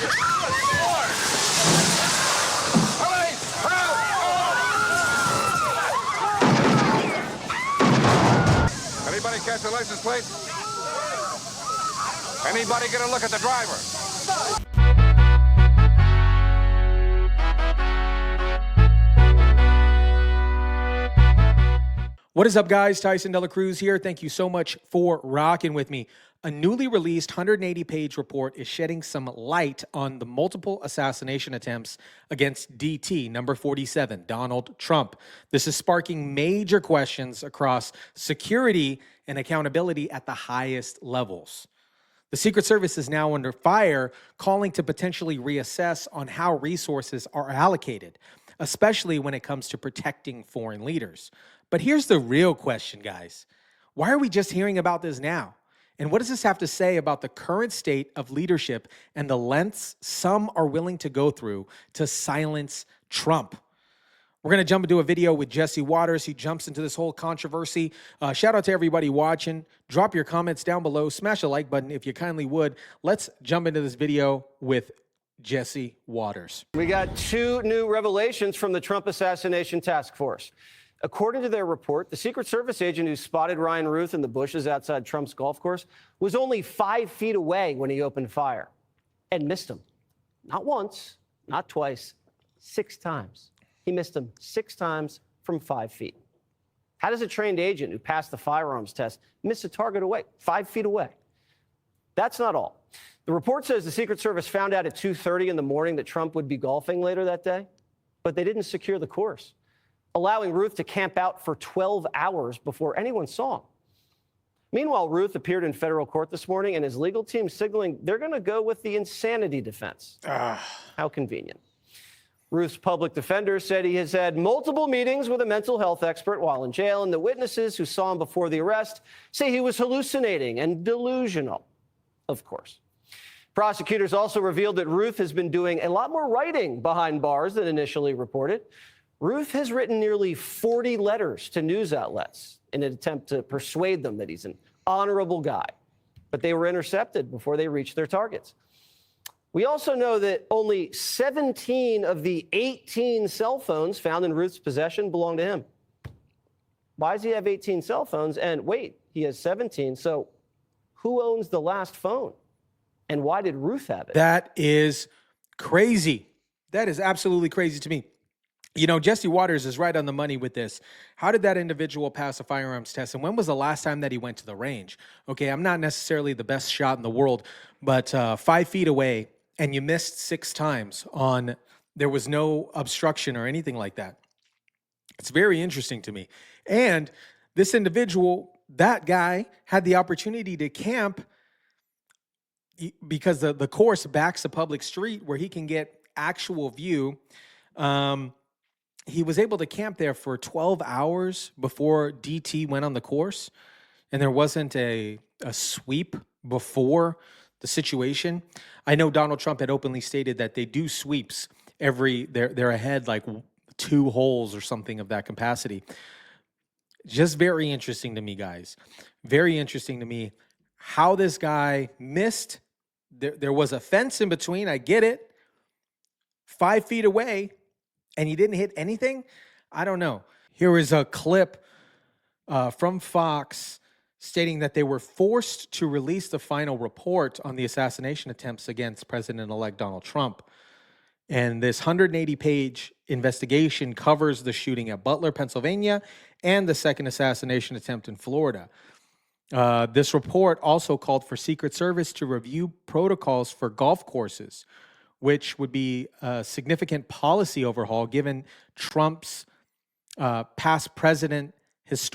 Anybody catch the license plate? Anybody get a look at the driver? What is up, guys? TYSON DELACRUZ here. Thank you so much for rocking with me. A newly released 180-page report is shedding some light on the multiple assassination attempts against DT, number 47, Donald Trump. This is sparking major questions across security and accountability at the highest levels. The Secret Service is now under fire, calling to potentially reassess on how resources are allocated, especially when it comes to protecting foreign leaders. But here's the real question, guys. Why are we just hearing about this now? And what does this have to say about the current state of leadership and the lengths some are willing to go through to silence Trump? We're going to jump into a video with Jesse Waters. He jumps into this whole controversy. Shout out to everybody watching. Drop your comments down below. Smash a like button if you kindly would. Let's jump into this video with Jesse Waters. We got two new revelations from the Trump Assassination Task Force. According to their report, the Secret Service agent who spotted Ryan Ruth in the bushes outside Trump's golf course was only 5 feet away when he opened fire and missed him. Not once, not twice, 6 times. He missed him 6 times from 5 feet. How does a trained agent who passed the firearms test miss a target away, 5 feet away? That's not all. The report says the Secret Service found out at 2:30 in the morning that Trump would be golfing later that day, but they didn't secure the course, allowing Ruth to camp out for 12 hours before anyone saw him. Meanwhile, Ruth appeared in federal court this morning, and his legal team signaling they're going to go with the insanity defense. How convenient. Ruth's public defender said he has had multiple meetings with a mental health expert while in jail, and the witnesses who saw him before the arrest say he was hallucinating and delusional, of course. Prosecutors also revealed that Ruth has been doing a lot more writing behind bars than initially reported. Ruth has written nearly 40 letters to news outlets in an attempt to persuade them that he's an honorable guy, but they were intercepted before they reached their targets. We also know that only 17 of the 18 cell phones found in Ruth's possession belong to him. Why does he have 18 cell phones? And wait, he has 17, so who owns the last phone? And why did Ruth have it? That is crazy. That is absolutely crazy to me. You know, Jesse Waters is right on the money with this. How did that individual pass a firearms test? And when was the last time that he went to the range? Okay, I'm not necessarily the best shot in the world, but 5 feet away and you missed 6 times on, there was no obstruction or anything like that. It's very interesting to me. And this individual, that guy, had the opportunity to camp because the course backs a public street where he can get actual view. He was able to camp there for 12 hours before DT went on the course, and there wasn't a sweep before the situation. I know Donald Trump had openly stated that they do sweeps they're ahead like 2 holes or something of that capacity. Just very interesting to me, guys. Very interesting to me how this guy missed. There was a fence in between, I get it. 5 feet away, and he didn't hit anything? I don't know. Here is a clip from Fox stating that they were forced to release the final report on the assassination attempts against President-elect Donald Trump. And this 180-page investigation covers the shooting at Butler, Pennsylvania, and the second assassination attempt in Florida. This report also called for Secret Service to review protocols for golf courses, which would be a significant policy overhaul given Trump's past president his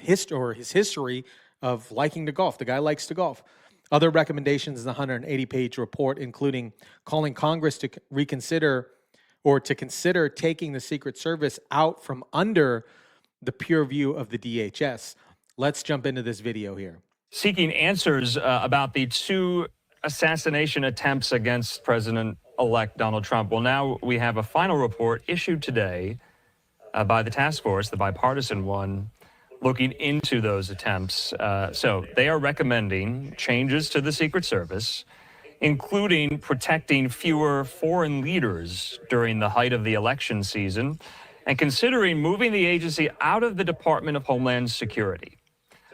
history of liking to golf. The guy likes to golf. Other recommendations in the 180-page report, including calling Congress to reconsider or to consider taking the Secret Service out from under the purview of the DHS. Let's jump into this video here. Seeking answers about the 2 assassination attempts against President-elect Donald Trump. Well, now we have a final report issued today by the task force, the bipartisan one, looking into those attempts. So they are recommending changes to the Secret Service, including protecting fewer foreign leaders during the height of the election season and considering moving the agency out of the Department of Homeland Security.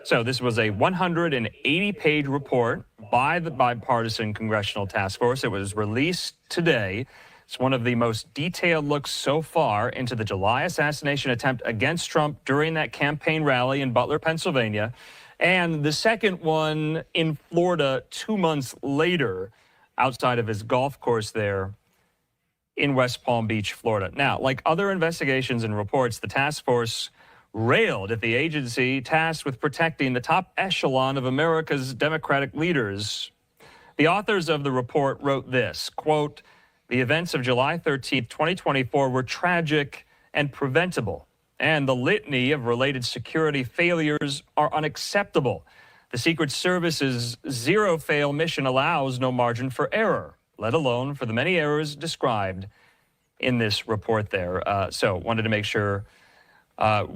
So this was a 180-page report by the bipartisan congressional task force. It was released today. It's one of the most detailed looks so far into the July assassination attempt against Trump during that campaign rally in Butler, Pennsylvania, and the second one in Florida 2 months later outside of his golf course there in West Palm Beach, Florida. Now, like other investigations and reports, the task force railed at the agency tasked with protecting the top echelon of America's Democratic leaders. The authors of the report wrote this, quote, "The events of July 13th, 2024 were tragic and preventable, and the litany of related security failures are unacceptable. The Secret Service's zero-fail mission allows no margin for error, let alone for the many errors described in this report there." So wanted to make sure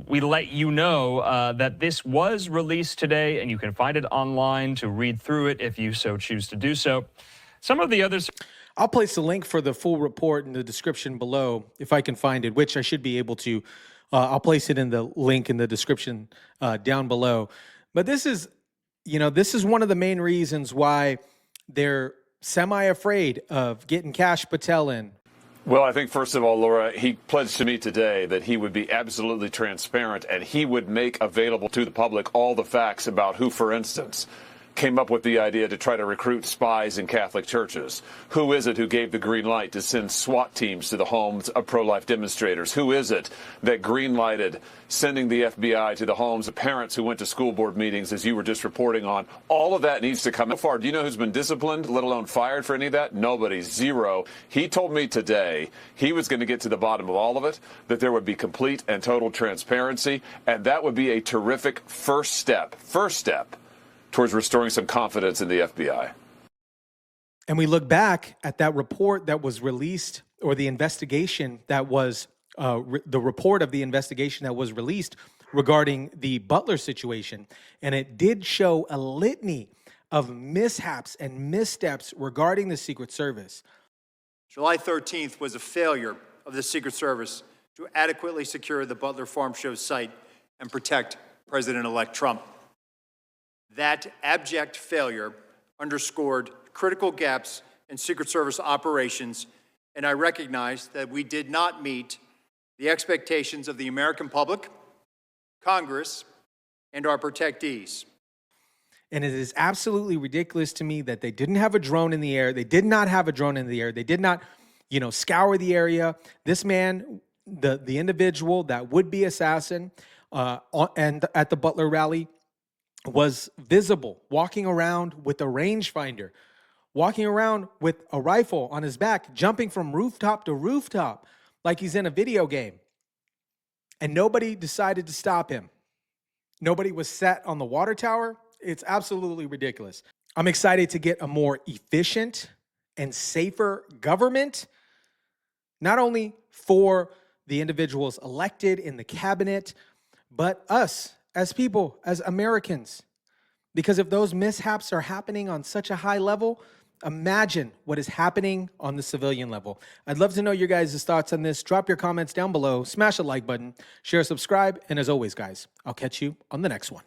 we let you know that this was released today, and you can find it online to read through it if you so choose to do so. Some of the others... I'll place the link for the full report in the description below if I can find it, which I should be able to. I'll place it in the link in the description down below. But this is, this is one of the main reasons why they're semi-afraid of getting Kash Patel in. Well, I think, first of all, Laura, he pledged to me today that he would be absolutely transparent and he would make available to the public all the facts about who, for instance, came up with the idea to try to recruit spies in Catholic churches. Who is it who gave the green light to send SWAT teams to the homes of pro-life demonstrators? Who is it that green-lighted sending the FBI to the homes of parents who went to school board meetings, as you were just reporting on? All of that needs to come out. So far, do you know who's been disciplined, let alone fired for any of that? Nobody. Zero. He told me today he was going to get to the bottom of all of it, that there would be complete and total transparency, and that would be a terrific first step towards restoring some confidence in the FBI. And we look back at that report that was released, or the investigation that was, the report of the investigation that was released regarding the Butler situation. And it did show a litany of mishaps and missteps regarding the Secret Service. July 13th was a failure of the Secret Service to adequately secure the Butler Farm Show site and protect President-elect Trump. That abject failure underscored critical gaps in Secret Service operations, and I recognize that we did not meet the expectations of the American public, Congress, and our protectees. And it is absolutely ridiculous to me that they didn't have a drone in the air. They did not have a drone in the air. They did not, scour the area. This man, the individual, that would-be assassin, and at the Butler rally, was visible, walking around with a rangefinder, walking around with a rifle on his back, jumping from rooftop to rooftop like he's in a video game. And nobody decided to stop him. Nobody was set on the water tower. It's absolutely ridiculous. I'm excited to get a more efficient and safer government, not only for the individuals elected in the cabinet, but us as people, as Americans. Because if those mishaps are happening on such a high level, imagine what is happening on the civilian level. I'd love to know your guys' thoughts on this. Drop your comments down below, smash the like button, share, subscribe, and as always, guys, I'll catch you on the next one.